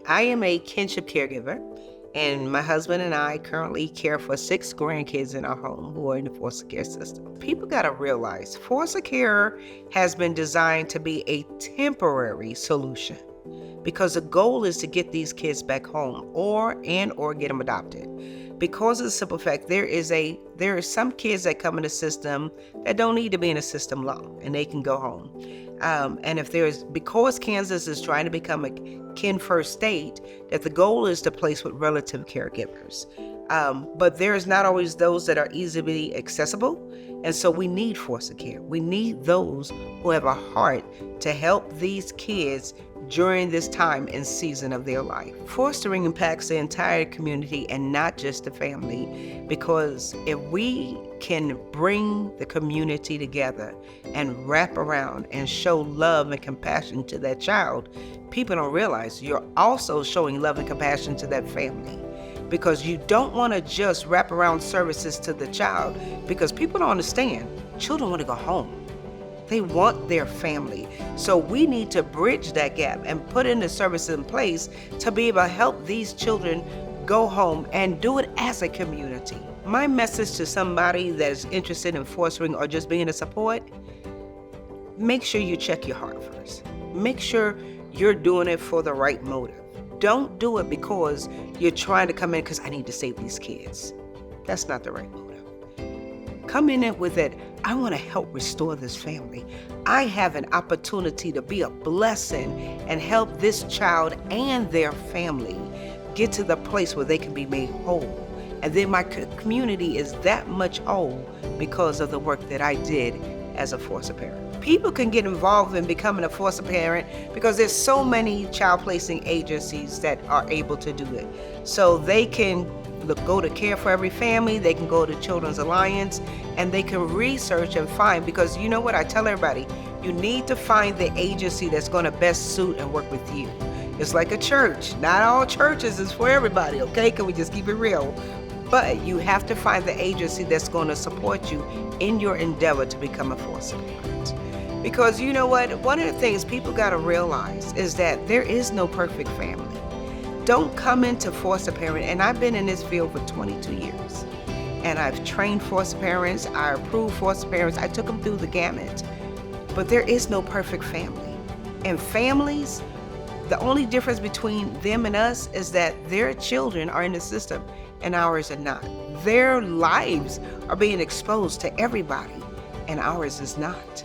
I am a kinship caregiver, and my husband and I currently care for 6 grandkids in our home who are in the foster care system. People got to realize foster care has been designed to be a temporary solution because the goal is to get these kids back home or get them adopted. Because of the simple fact there are some kids that come in the system that don't need to be in the system long and they can go home. And because Kansas is trying to become a kin first state, that the goal is to place with relative caregivers. But there's not always those that are easily accessible. And so we need foster care. We need those who have a heart to help these kids during this time and season of their life. Fostering impacts the entire community and not just the family, because if we can bring the community together and wrap around and show love and compassion to that child, people don't realize you're also showing love and compassion to that family. Because you don't want to just wrap around services to the child, because people don't understand. Children want to go home. They want their family. So we need to bridge that gap and put in the services in place to be able to help these children go home and do it as a community. My message to somebody that is interested in fostering or just being a support, make sure you check your heart first. Make sure you're doing it for the right motive. Don't do it because you're trying to come in because I need to save these kids. That's not the right motive. Come in it with it, I want to help restore this family. I have an opportunity to be a blessing and help this child and their family get to the place where they can be made whole. And then my community is that much whole because of the work that I did as a foster parent. People can get involved in becoming a foster parent because there's so many child placing agencies that are able to do it. So they can go to Care for Every Family, they can go to Children's Alliance, and they can research and find, because you know what I tell everybody, you need to find the agency that's going to best suit and work with you. It's like a church. Not all churches is for everybody, okay? Can we just keep it real? But you have to find the agency that's going to support you in your endeavor to become a foster parent. Because you know what? One of the things people got to realize is that there is no perfect family. Don't come into foster parent, and I've been in this field for 22 years. And I've trained foster parents, I approved foster parents, I took them through the gamut. But there is no perfect family. And families, the only difference between them and us is that their children are in the system and ours are not. Their lives are being exposed to everybody and ours is not.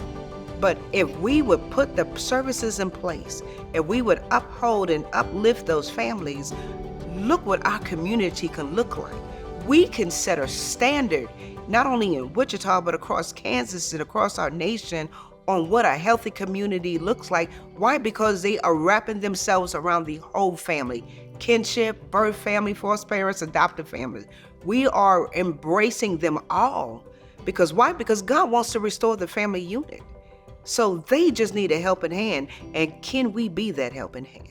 But if we would put the services in place, if we would uphold and uplift those families, look what our community can look like. We can set a standard, not only in Wichita, but across Kansas and across our nation, on what a healthy community looks like. Why? Because they are wrapping themselves around the whole family. Kinship, birth family, foster parents, adoptive families. We are embracing them all. Because why? Because God wants to restore the family unit. So they just need a helping hand. And can we be that helping hand?